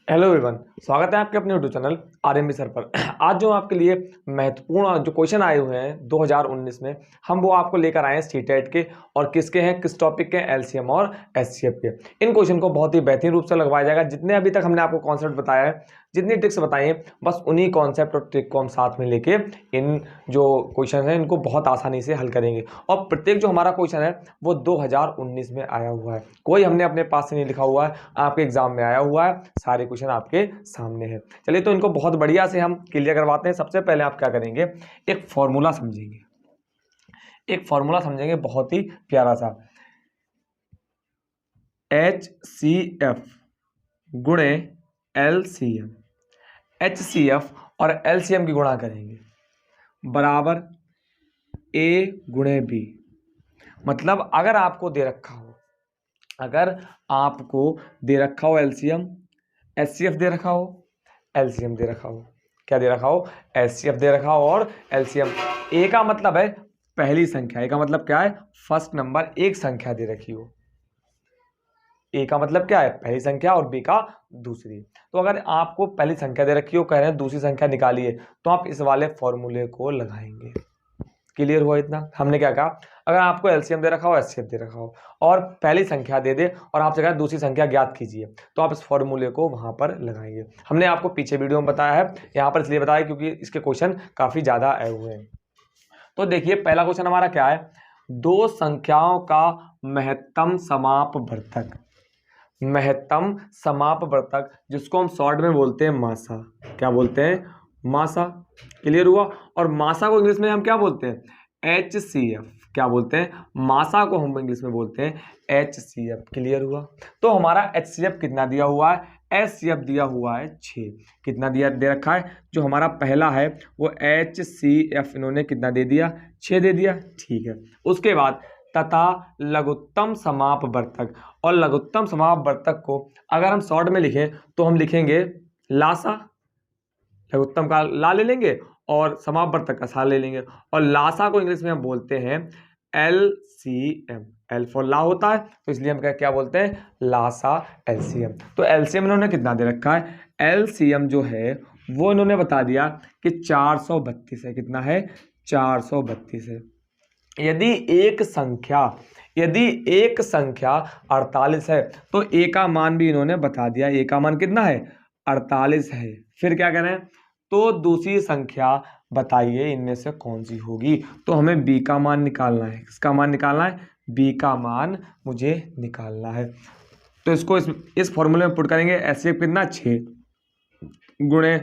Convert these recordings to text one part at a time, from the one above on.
Hello everyone, स्वागत है आपके अपने यूट्यूब चैनल आरएमबी सर पर। आज जो आपके लिए महत्वपूर्ण जो क्वेश्चन आए हुए हैं 2019 में, हम वो आपको लेकर आए हैं सीटेट के। और किसके हैं, किस टॉपिक के, एलसीएम और एचसीएफ के। इन क्वेश्चन को बहुत ही बेहतरीन रूप से लगवाया जाएगा। जितने अभी तक हमने आपको कॉन्सेप्ट बताया है, जितनी ट्रिक्स बताई हैं, बस उन्हीं कॉन्सेप्ट और ट्रिक को हम साथ में लेके इन जो क्वेश्चन हैं इनको बहुत आसानी से हल करेंगे। और प्रत्येक जो हमारा क्वेश्चन है वो 2019 में आया हुआ है, कोई हमने अपने पास से नहीं लिखा हुआ है, आपके एग्जाम में आया हुआ है, सारे क्वेश्चन आपके सामने है। चलिए तो इनको बहुत बढ़िया से हम क्लियर करवाते हैं। सबसे पहले आप क्या करेंगे, एक फॉर्मूला समझेंगे, एक फॉर्मूला समझेंगे बहुत ही प्यारा सा, HCF गुणे LCM। HCF और LCM की गुणा करेंगे बराबर A गुणे B। मतलब अगर आपको दे रखा हो, अगर आपको दे रखा हो LCM, HCF दे रखा हो, LCM दे रखा हो, क्या दे रखा हो, HCF दे रखा हो और LCM। A का मतलब है पहली संख्या, A का मतलब क्या है, फर्स्ट नंबर, एक संख्या दे रखी हो। A का मतलब क्या है, पहली संख्या, और B का दूसरी। तो अगर आपको पहली संख्या दे रखी हो, कह रहे हैं दूसरी संख्या निकालिए, तो आप इस वाले फॉर्मूले को लगाएंगे। क्लियर हुआ इतना। हमने क्या कहा, अगर आपको एलसीएम दे रखा हो, एचसीएफ दे रखा हो और पहली संख्या दे दे और आपसे कहा दूसरी संख्या ज्ञात कीजिए, तो आप इस फॉर्मूले को वहां पर लगाएंगे। हमने आपको पीछे वीडियो में बताया है, यहाँ पर इसलिए बताया क्योंकि इसके क्वेश्चन काफी ज्यादा आए हुए हैं। तो देखिए पहला क्वेश्चन हमारा क्या है, दो संख्याओं का महत्तम समापवर्तक, महत्तम समापवर्तक जिसको हम शॉर्ट में बोलते हैं मासा। क्या बोलते हैं, मासा। क्लियर हुआ। और मासा को इंग्लिश में हम क्या बोलते हैं, HCF। क्या बोलते हैं, मासा को हम इंग्लिश में बोलते हैं HCF। क्लियर हुआ। तो हमारा HCF कितना दिया हुआ है, HCF दिया हुआ है 6। कितना दिया दे रखा है, जो हमारा पहला है वो HCF इन्होंने कितना दे दिया, 6 दे दिया। ठीक है। उसके बाद तथा लघुत्तम समापवर्तक, और लघुत्तम समापवर्तक को अगर हम शॉर्ट में लिखें तो हम लिखेंगे लासा। लघुत्तम का ला ले लेंगे और समापवर्तक का सा ले लेंगे, और लासा को इंग्लिश में हम बोलते हैं LCM। L फॉर ला होता है, तो इसलिए हम क्या बोलते हैं, लासा LCM। तो LCM इन्होंने कितना दे रखा है, LCM जो है वो इन्होंने बता दिया कि 432 है। कितना है, 432 है। यदि एक संख्या 48 है तो A का मान भी इन्होंने बता दिया, A का मान कितना है, 48 है। फिर क्या करें, तो दूसरी संख्या बताइए इनमें से कौन सी होगी। तो हमें B का मान निकालना है। किसका मान निकालना है, B का मान मुझे निकालना है। तो इसको इस फॉर्मूले में पुट करेंगे। HCF कितना, 6 गुणे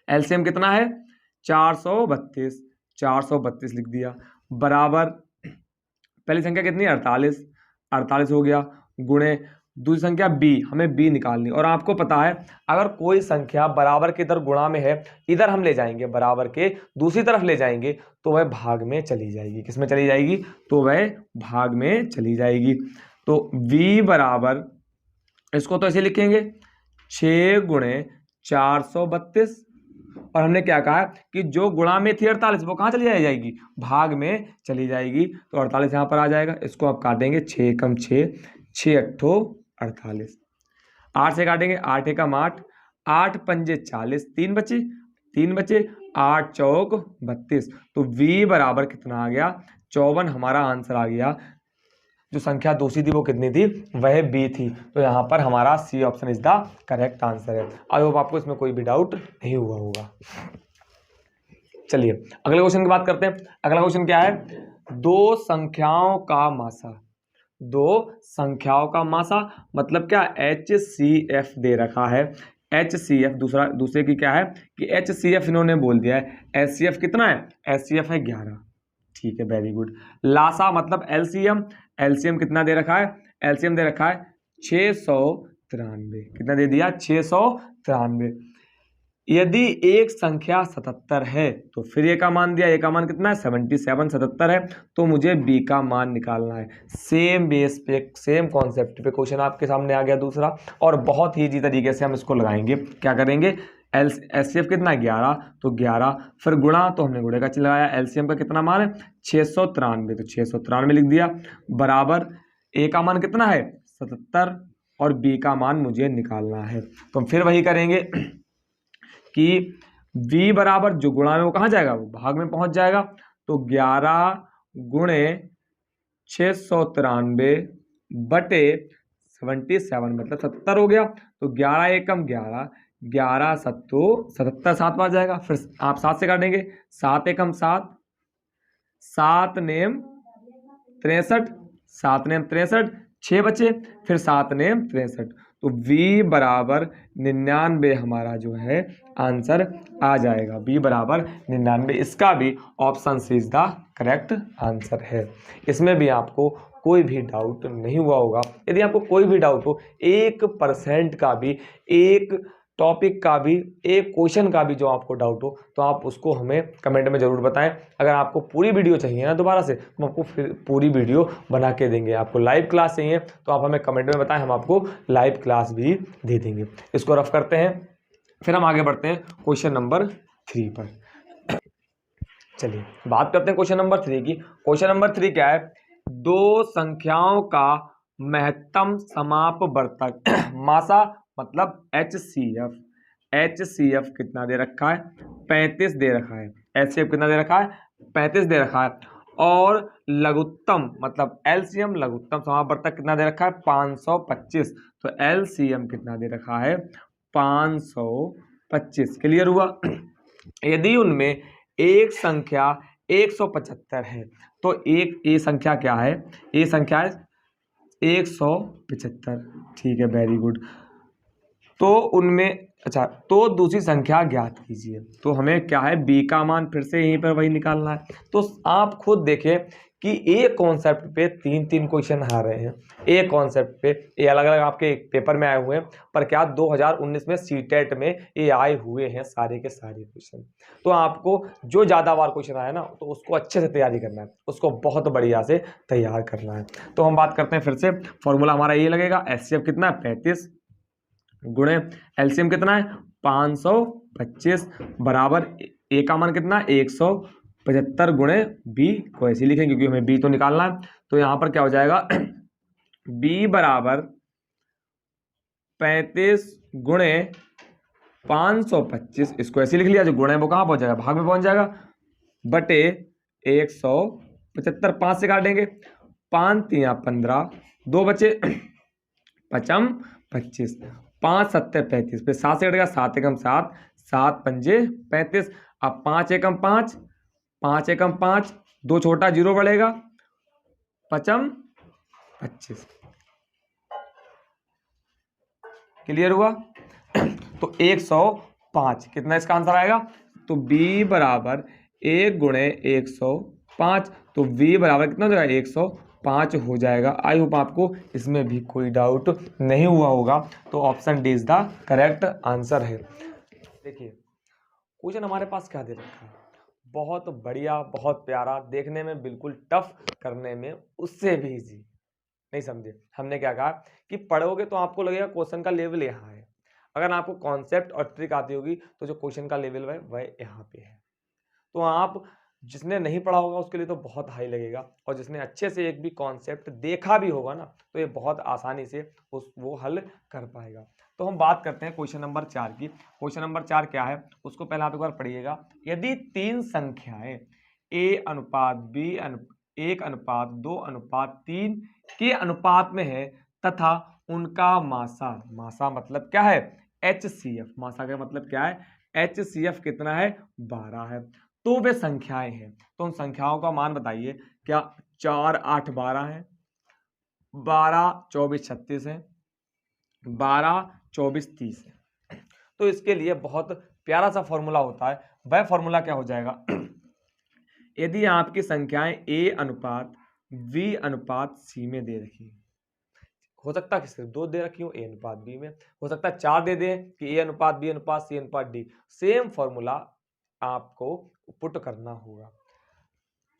LCM कितना है, 432, 432 लिख दिया, बराबर पहली संख्या कितनी, 48, 48 हो गया, गुणे दूसरी संख्या B, हमें B निकालनी। और आपको पता है अगर कोई संख्या बराबर के इधर गुणा में है, इधर हम ले जाएंगे बराबर के दूसरी तरफ ले जाएंगे, तो वह भाग में चली जाएगी। किस में चली जाएगी, तो वह भाग में चली जाएगी। तो V बराबर, इसको तो ऐसे लिखेंगे 6 गुणे 432, और हमने क्या कहा कि जो गुणा में थी 48 वो कहाँ चली जाएगी, भाग में चली जाएगी। तो 48 यहाँ पर आ जाएगा, इसको आप काटेंगे, 6 कम 6, 6 अट्ठो 48, 8 से काटेंगे, 8 एकम 8, 8 पंजे 40, 3 बचे, 8 चौक 32। तो V बराबर कितना आ गया, 54 हमारा आंसर आ गया। जो संख्या दूसरी थी वो कितनी थी, वह B थी। तो यहाँ पर हमारा C option is the correct answer है। आई होप आपको इसमें कोई भी डाउट नहीं हुआ होगा। चलिए अगले क्वेश्चन की बात करते हैं। अगला क्वेश्चन क्या है, दो संख्याओं का मासा, दो संख्याओं का मासा मतलब क्या, HCF दे रखा है। HCF दूसरे की क्या है कि HCF इन्होंने बोल दिया है। HCF कितना है, HCF है 11। ठीक है, वेरी गुड। लासा मतलब LCM, LCM कितना दे रखा है, LCM दे रखा है 693। कितना दे दिया, 693। यदि एक संख्या 77 है तो फिर A का मान दिया, A का मान कितना है, 77, 77 है, तो मुझे B का मान निकालना है। सेम बेस पे, सेम कॉन्सेप्ट पे क्वेश्चन आपके सामने आ गया दूसरा, और बहुत ही इजी तरीके से हम इसको लगाएंगे। क्या करेंगे, HCF कितना है 11, तो 11, फिर गुणा, तो हमने गुणे का चिन्ह लगाया। LCM का कितना मान है, 693, तो 693 लिख दिया, बराबर A का मान कितना है 77, और b का मान मुझे निकालना है। तो हम फिर वही करेंगे कि v बराबर जो गुणा में वो कहाँ जाएगा, वो भाग में पहुंच जाएगा। तो 11 गुणे 693 बटे 77 मतलब 70 हो गया। तो 11 एकम 11, 11 सत्तो 77, 7 बार जाएगा। फिर आप 7 से काटेंगे, 7 एकम 7, 7 नेम 63, 7 नेम 63, 6 बचे, फिर 7 नेम 63। तो v बराबर 99 हमारा जो है आंसर आ जाएगा। b बराबर 99, इसका भी option C is the correct answer है। इसमें भी आपको कोई भी डाउट नहीं हुआ होगा। यदि आपको कोई भी डाउट हो, 1% का भी, एक टॉपिक का भी, एक क्वेश्चन का भी जो आपको डाउट हो, तो आप उसको हमें कमेंट में ज़रूर बताएं। अगर आपको पूरी वीडियो चाहिए ना दोबारा से, तो हम आपको फिर पूरी वीडियो बना के देंगे। आपको लाइव क्लास चाहिए तो आप हमें कमेंट में बताएं, हम आपको लाइव क्लास भी दे देंगे। इसको रफ करते हैं, फिर हम आगे बढ़ते हैं क्वेश्चन नंबर 3 पर। चलिए बात करते हैं क्वेश्चन नंबर 3 की। क्वेश्चन नंबर 3 क्या है, दो संख्याओं का महत्तम समापवर्तक मासा मतलब HCF, HCF कितना दे रखा है, 35 दे रखा है। HCF कितना दे रखा है, 35 दे रखा है। और लघुत्तम मतलब LCM, लघुत्तम समापवर्तक कितना दे रखा है, 525। तो LCM कितना दे रखा है, 525। क्लियर हुआ। यदि उनमें एक संख्या 175 है, तो एक ये संख्या क्या है, ये संख्या है 175। ठीक है, वेरी गुड। तो उनमें अच्छा, तो दूसरी संख्या ज्ञात कीजिए। तो हमें क्या है, b का मान फिर से यहीं पर वही निकालना है। तो आप खुद देखें कि एक कॉन्सेप्ट पे 3 क्वेश्चन आ रहे हैं। एक कॉन्सेप्ट पे ये अलग अलग आपके पेपर में आए हुए हैं, पर क्या 2019 में सीटेट में ये आए हुए हैं सारे के सारे क्वेश्चन। तो आपको जो ज़्यादा बार क्वेश्चन आया ना, तो उसको अच्छे से तैयारी करना है, उसको बहुत बढ़िया से तैयार करना है। तो हम बात करते हैं फिर से, फॉर्मूला हमारा ये लगेगा, HCF कितना है 35 गुणे LCM कितना है 525 बराबर a का मान कितना है 175 गुणे b को ऐसे लिखेंगे क्योंकि हमें b तो निकालना है। तो यहां पर क्या हो जाएगा b बराबर 35 गुणे 525, इसको ऐसे लिख लिया। जो गुणे वो कहां पहुंच जाएगा, भाग में पहुंच जाएगा, बटे 175, 5 से काटेंगे, 5 3 15, 2 बचे, 5 25, 5 7 35, फिर 7 से कटेगा, 7 एकम 7, 7 पंजे 35। अब 5 एकम 5, 5 एकम 5, 2 छोटा 0 बढ़ेगा, 5 25। क्लियर हुआ। तो 105 कितना इसका आंसर आएगा, तो b बराबर 1 गुणे 105। तो v बराबर कितना हो जाएगा 105 हो जाएगा। आई होप आपको इसमें भी कोई डाउट नहीं हुआ होगा। तो option D is the correct answer है। देखिए क्वेश्चन हमारे पास क्या दे रखा है, बहुत बढ़िया, बहुत प्यारा, देखने में बिल्कुल टफ, करने में उससे भी इजी। नहीं समझे, हमने क्या कहा कि पढ़ोगे तो आपको लगेगा क्वेश्चन का लेवल यहाँ है। अगर आपको कॉन्सेप्ट और ट्रिक आती होगी तो जो क्वेश्चन का लेवल है वह यहाँ पे है। तो आप जिसने नहीं पढ़ा होगा उसके लिए तो बहुत हाई लगेगा, और जिसने अच्छे से एक भी कॉन्सेप्ट देखा भी होगा ना, तो ये बहुत आसानी से वो हल कर पाएगा। तो हम बात करते हैं क्वेश्चन नंबर 4 की। क्वेश्चन नंबर 4 क्या है, उसको पहले आप एक बार पढ़िएगा। यदि 3 संख्याएं a अनुपात b 1 अनुपात 2 अनुपात 3 के अनुपात में है तथा उनका मासा, मासा मतलब क्या है HCF, मासा का मतलब क्या है HCF कितना है 12 है, तो वे संख्याएं हैं। तो उन संख्याओं का मान बताइए। क्या 4 8 12 है, 12 24 36 है, 12 24 30 है। तो इसके लिए बहुत प्यारा सा फॉर्मूला होता है। वह फॉर्मूला क्या हो जाएगा यदि आपकी संख्याएं a अनुपात v अनुपात c में दे रखी, हो सकता है कि सिर्फ 2 दे रखी हो, a अनुपात b में, हो सकता है 4 दे दें कि a अनुपात b अनुपात c अनुपात d। सेम फॉर्मूला आपको पुट करना होगा।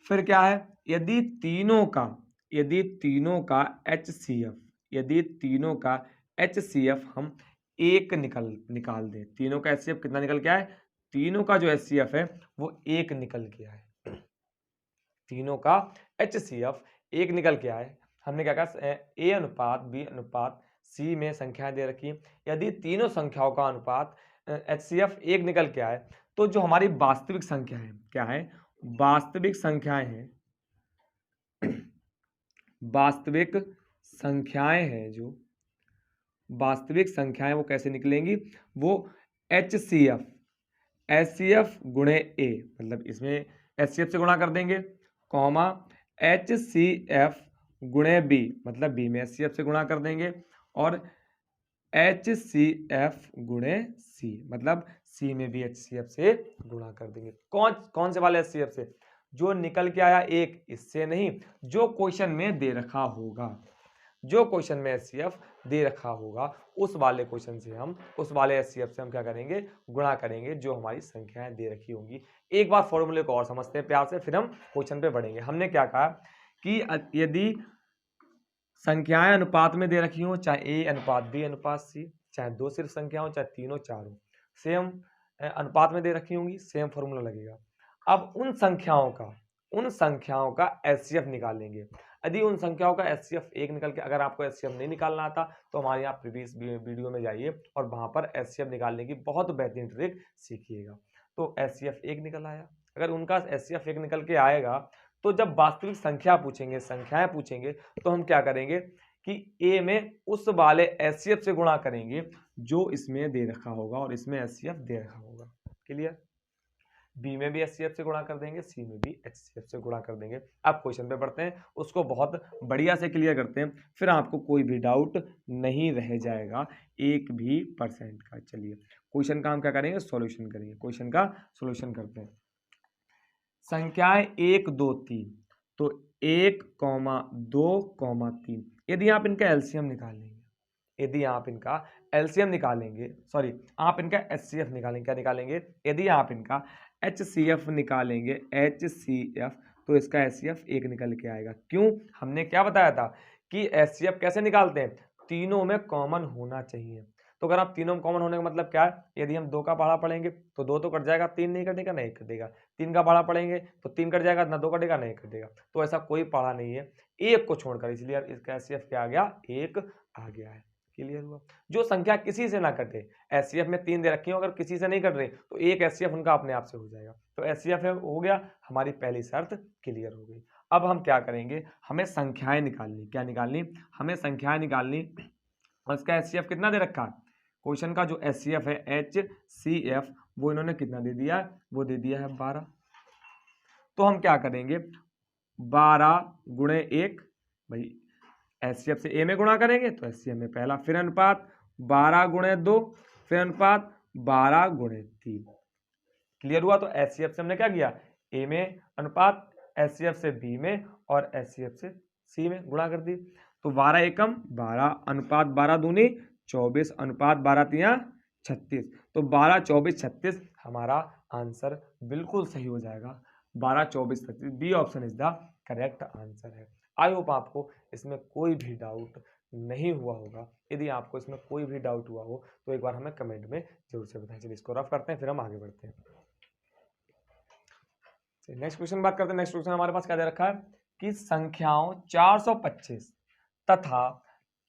फिर क्या है, यदि तीनों का HCF, यदि तीनों का HCF हम एक निकाल दें, तीनों का HCF कितना निकल के आए, तीनों का जो HCF है वो एक निकल के आए, तीनों का HCF एक निकल के आए। हमने क्या कहा a अनुपात b अनुपात सी में संख्याएं दे रखी हैं, यदि तीनों संख्याओं का अनुपात HCF 1 निकल के आए तो जो हमारी वास्तविक संख्या है, क्या है, वास्तविक संख्याएं हैं, वास्तविक संख्याएं हैं, जो वास्तविक संख्याएं वो कैसे निकलेंगी, वो HCF गुणे ए, मतलब इसमें HCF से गुणा कर देंगे, कॉमा HCF गुणे बी, मतलब बी में HCF से गुणा कर देंगे, और HCF गुणे सी, मतलब सी में भी HCF से गुणा कर देंगे। कौन कौन से वाले HCF से, जो निकल के आया एक, इससे नहीं, जो क्वेश्चन में दे रखा होगा, जो क्वेश्चन में HCF दे रखा होगा उस वाले क्वेश्चन से हम, उस वाले HCF से हम क्या करेंगे, गुणा करेंगे, जो हमारी संख्याएं दे रखी होंगी। एक बार फॉर्मूले को और समझते हैं प्यार से, फिर हम क्वेश्चन पे बढ़ेंगे। हमने क्या कहा कि यदि संख्याएं अनुपात में दे रखी हो, चाहे A अनुपात B अनुपात C, चाहे दो सिर्फ संख्या हो, चाहे तीनों चार हो, सेम अनुपात में दे रखी होंगी, सेम फॉर्मूला लगेगा। अब उन संख्याओं का HCF निकालेंगे। यदि उन संख्याओं का HCF 1 निकल के, अगर आपको HCF नहीं निकालना आता तो हमारे यहाँ प्रीवियस वीडियो में जाइए और वहां पर HCF निकालने की बहुत बेहतरीन ट्रिक सीखिएगा। तो HCF 1 निकल आया, अगर उनका HCF 1 निकल के आएगा तो जब वास्तविक संख्या पूछेंगे, संख्याएं पूछेंगे, तो हम क्या करेंगे कि A में उस वाले HCF से गुणा करेंगे जो इसमें दे रखा होगा और इसमें HCF दे रखा होगा। क्लियर? B में भी HCF से गुणा कर देंगे, C में भी HCF से गुणा कर देंगे। अब क्वेश्चन पे बढ़ते हैं, उसको बहुत बढ़िया से क्लियर करते हैं, फिर आपको कोई भी डाउट नहीं रह जाएगा 1% का। चलिए क्वेश्चन का हम क्या करेंगे, सॉल्यूशन करेंगे। क्वेश्चन का सॉल्यूशन करते हैं। संख्याएं 1 2 3, तो 1, 2, 3, यदि आप इनका एलसीएम निकालेंगे, यदि आप इनका एलसीएम निकालेंगे, सॉरी आप इनका HCF निकालेंगे, क्या निकालेंगे, यदि आप इनका HCF निकालेंगे, HCF, तो इसका HCF 1 निकल के आएगा। क्यों? हमने क्या बताया था कि HCF कैसे निकालते हैं, तीनों में कॉमन होना चाहिए। तो अगर आप तीनों में कॉमन होने का मतलब क्या है, यदि हम 2 का पहाड़ा पढ़ेंगे तो 2 तो कट जाएगा, 3 नहीं कटेगा, नहीं कटेगा। 3 का पहाड़ा पढ़ेंगे तो 3 कट जाएगा, ना 2 कटेगा, नहीं कटेगा। तो ऐसा कोई पहाड़ा नहीं है एक को छोड़कर, इसलिए इसका HCF क्या आ गया, 1 आ गया है। क्लियर हुआ? जो संख्या किसी से ना कटे, HCF में 3 दे रखी हो, अगर किसी से नहीं कट रही तो एक HCF उनका अपने आप से हो जाएगा। तो HCF हो गया, हमारी पहली शर्त क्लियर हो गई। अब हम क्या करेंगे, हमें संख्याएं निकालनी, क्या निकालनी, हमें संख्याएं निकालनी, और इसका HCF कितना दे रखा है, क्वेश्चन का जो HCF है HCF, वो इन्होंने कितना दे दिया है, वो दे दिया है 12। तो हम क्या करेंगे, 12 गुणे 1, भाई HCF से A में गुणा करेंगे तो HCF में पहला, फिर अनुपात 12 गुणे 2, फिर अनुपात 12 गुणे 3। क्लियर हुआ? तो HCF से हमने क्या किया, A में अनुपात, HCF से B में, और HCF से C में गुणा कर दी। तो 12 एकम 12, अनुपात 12 दूनी 24, अनुपात 12 तिया 36। तो 12 24 36 हमारा आंसर बिल्कुल सही हो जाएगा। 12 24 36, B option is the correct answer है। आई होप आपको इसमें कोई भी डाउट नहीं हुआ होगा। यदि आपको इसमें कोई भी डाउट हुआ हो तो एक बार हमें कमेंट में जरूर से बताएं। चलिए इसको रफ करते हैं, फिर हम आगे बढ़ते हैं। नेक्स्ट क्वेश्चन बात करते हैं। नेक्स्ट क्वेश्चन हमारे पास क्या दे रखा है कि संख्याओं 425 तथा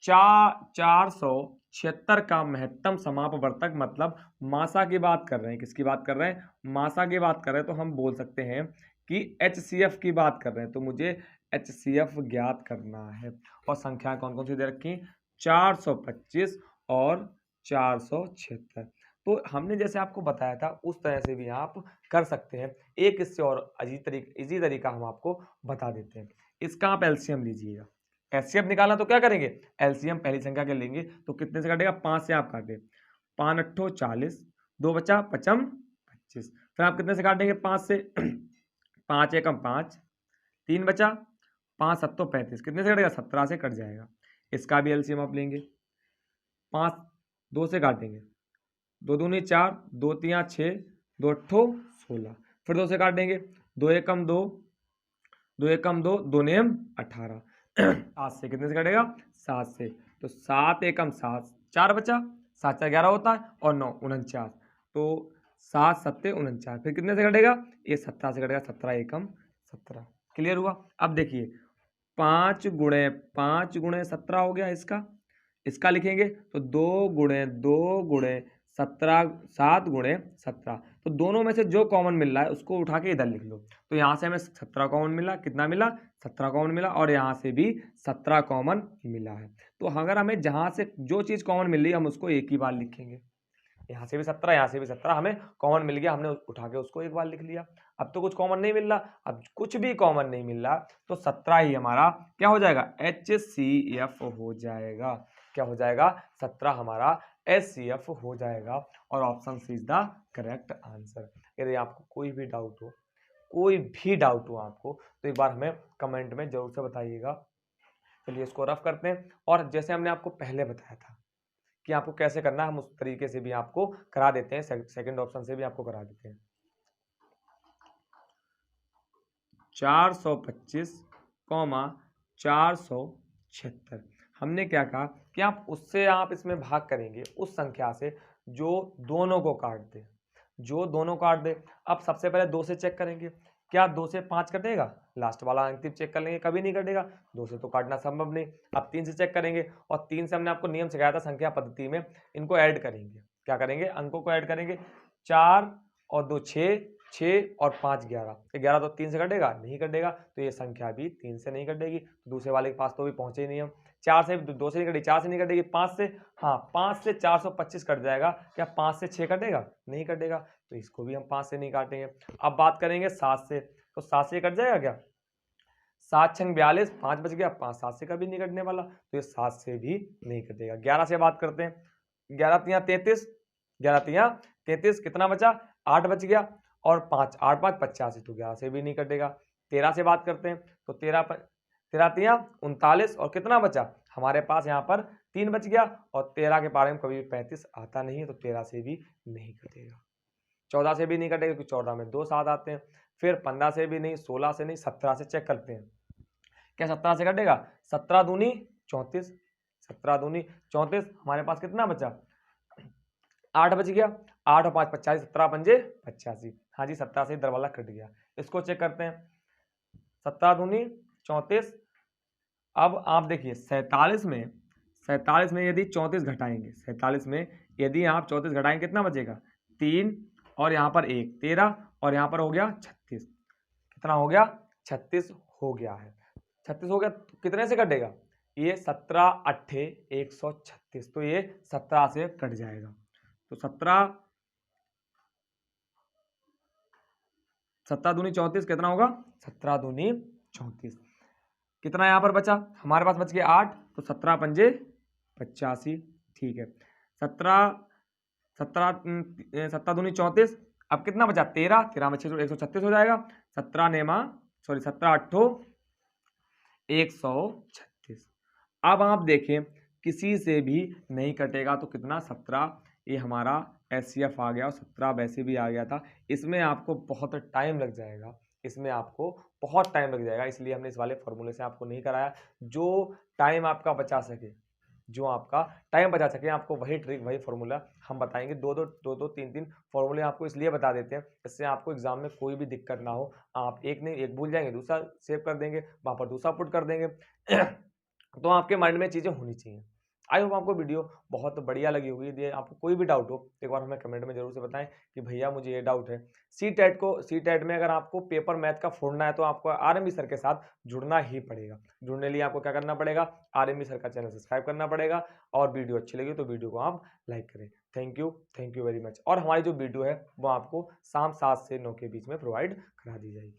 476 का महत्तम समापवर्तक, मतलब मासा की बात कर रहे हैं। किसकी बात कर रहे हैं, मासा की बात कर रहे हैं। तो हम बोल सकते हैं कि HCF की बात कर रहे हैं, तो मुझे HCF ज्ञात करना है। और संख्याएं कौन कौन सी दे रखी, 425 और 476। तो हमने जैसे आपको बताया था उस तरह से भी आप कर सकते हैं। एक इससे और इजी तरीका हम आपको बता देते हैं। इसका आप एलसीएम लीजिएगा। HCF निकालना तो क्या करेंगे, एलसीएम पहली संख्या के लेंगे, तो कितने से काटेगा, 5 से आप काटे, 5 8 40, 2 बचा 5 25। फिर आप कितने से काटेंगे, 5 से 5 एकम 5, 3 बचा, 5 7 35, कितने से कटेगा, 17 से कट जाएगा। इसका भी एलसीएम आप लेंगे, 5 2 से काटेंगे, 2 दूनी 4, 2 तिया 6, 2 8 16, फिर 2 से काटेंगे, 2 एकम 2, 2 एकम 2, 2 नेम 18, 7 से कितने से कटेगा, 7 से, तो 7 एकम 7, 4 बचा, 7 4 11 होता है, और 9 49, तो 7 7 49, फिर कितने से कटेगा, ये 17 से कटेगा, 17 एकम 17। क्लियर हुआ? अब देखिए 5 गुणे 17 हो गया इसका, इसका लिखेंगे तो 2 × 2 × 17 7 × 17, तो दोनों में से जो कॉमन मिल रहा है उसको उठा के इधर लिख लो। तो यहाँ से हमें 17 कॉमन मिला, कितना मिला 17 कॉमन मिला, और यहाँ से भी 17 कॉमन मिला है। तो अगर हमें जहाँ से जो चीज़ कॉमन मिल रही है हम उसको एक ही बार लिखेंगे। यहाँ से भी 17, यहाँ से भी 17 हमें कॉमन मिल गया, हमने उठा के उसको एक बार लिख लिया। अब तो कुछ कॉमन नहीं मिल रहा, अब कुछ भी कॉमन नहीं मिल रहा, तो 17 ही हमारा क्या हो जाएगा, HCF हो जाएगा। क्या हो जाएगा, 17 हमारा HCF हो जाएगा, और option C is the correct answer. यदि आपको कोई भी डाउट हो, कोई भी डाउट हो आपको, तो एक बार हमें कमेंट में जरूर से बताइएगा। चलिए इसको रफ करते हैं, और जैसे हमने आपको पहले बताया था कि आपको कैसे करना है, हम उस तरीके से भी आपको करा देते हैं, सेकंड ऑप्शन से भी आपको करा देते हैं। 425, 476। हमने क्या कहा कि आप उससे आप इसमें भाग करेंगे उस संख्या से जो दोनों को काट दे, जो दोनों काट दे। अब सबसे पहले 2 से चेक करेंगे, क्या 2 से 5 कटेगा, लास्ट वाला अंतिम चेक कर लेंगे, कभी नहीं कटेगा, 2 से तो काटना संभव नहीं। अब 3 से चेक करेंगे, और 3 से हमने आपको नियम सिखाया था संख्या पद्धति में, इनको ऐड करेंगे। क्या करेंगे, अंकों को ऐड करेंगे, 4 और 2 6, 6 और 5 11, 11 तो 3 से कटेगा, नहीं कटेगा, तो ये संख्या भी 3 से नहीं कटेगी, दूसरे वाले के पास तो भी पहुंचे ही नहीं हम। 4 से 2 से नहीं कटेगी, 4 से नहीं कटेगी, 5 से, हाँ 5 से 425 कट जाएगा, क्या 5 से 6 कटेगा, नहीं कटेगा, तो इसको भी हम 5 से नहीं काटेंगे। अब बात करेंगे 7 से, तो 7 से कट जाएगा क्या, 7 × 42, 5 बच गया, 5 7 से कभी नहीं कटने वाला, तो ये 7 से भी नहीं कटेगा। 11 से बात करते हैं, 11 तियां 33, 11 तियां 33, कितना बचा, 8 बच गया, और 5 8 5 85, तो 11 से भी नहीं कटेगा। 13 से बात करते हैं, तो 13 तियां 39, और कितना बचा, हमारे पास यहाँ पर 3 बच गया, और 13 के बारे में कभी 35 आता नहीं है, तो 13 से भी नहीं कटेगा। 14 से भी नहीं कटेगा, क्योंकि 14 में 2 7 आते हैं। फिर 15 से भी नहीं, 16 से नहीं, 17 से चेक करते हैं, क्या 17 से कटेगा, 17 दूनी 34, 17 दूनी 34, हमारे पास कितना बचा, 8 बच गया, 8 और 5 85, 17 पंजे 85, हाँ जी 17 से दरवाजा कट गया। इसको चेक करते हैं, 17 दूनी 34। अब आप देखिए 47 में यदि 34 घटाएंगे, 47 में यदि आप 34 घटाएंगे, कितना बचेगा, 3, और यहाँ पर 1 13, और यहाँ पर हो गया 36, कितना हो गया, 36 हो गया है। 36 हो गया, तो कितने से कटेगा, ये 17 8 136, तो ये 17 से कट जाएगा। तो 17 दूनी 34, कितना होगा, 17 दूनी 34, कितना यहाँ पर बचा, हमारे पास बच गया 8, तो 17 पंजे 85, ठीक है। 17 दूनी 34, अब कितना बचा, 13 13 में 6 136 हो जाएगा, 17 8 136। अब आप देखें किसी से भी नहीं कटेगा, तो कितना 17, ये हमारा HCF आ गया, और 17 वैसे भी आ गया था। इसमें आपको बहुत टाइम लग जाएगा, इसमें आपको बहुत टाइम लग जाएगा, इसलिए हमने इस वाले फॉर्मूले से आपको नहीं कराया। जो टाइम आपका बचा सके, जो आपका टाइम बचा सके, आपको वही ट्रिक वही फॉर्मूला हम बताएंगे। दो 3 फॉर्मूले आपको इसलिए बता देते हैं, इससे आपको एग्जाम में कोई भी दिक्कत ना हो। आप एक नहीं, एक भूल जाएंगे, दूसरा सेव कर देंगे, वहाँ पर दूसरा पुट कर देंगे तो आपके माइंड में चीज़ें होनी चाहिए। आई होप आपको वीडियो बहुत बढ़िया लगी होगी। यदि आपको कोई भी डाउट हो, एक बार हमें कमेंट में जरूर से बताएं कि भैया मुझे ये डाउट है। सी टेट में अगर आपको पेपर मैथ का फोड़ना है, तो आपको आरएमबी सर के साथ जुड़ना ही पड़ेगा। जुड़ने के लिए आपको क्या करना पड़ेगा, आरएमबी सर का चैनल सब्सक्राइब करना पड़ेगा, और वीडियो अच्छी लगी तो वीडियो को आप लाइक करें। Thank you very much. और हमारी जो वीडियो है वो आपको शाम 7 से 9 के बीच में प्रोवाइड करा दी जाएगी।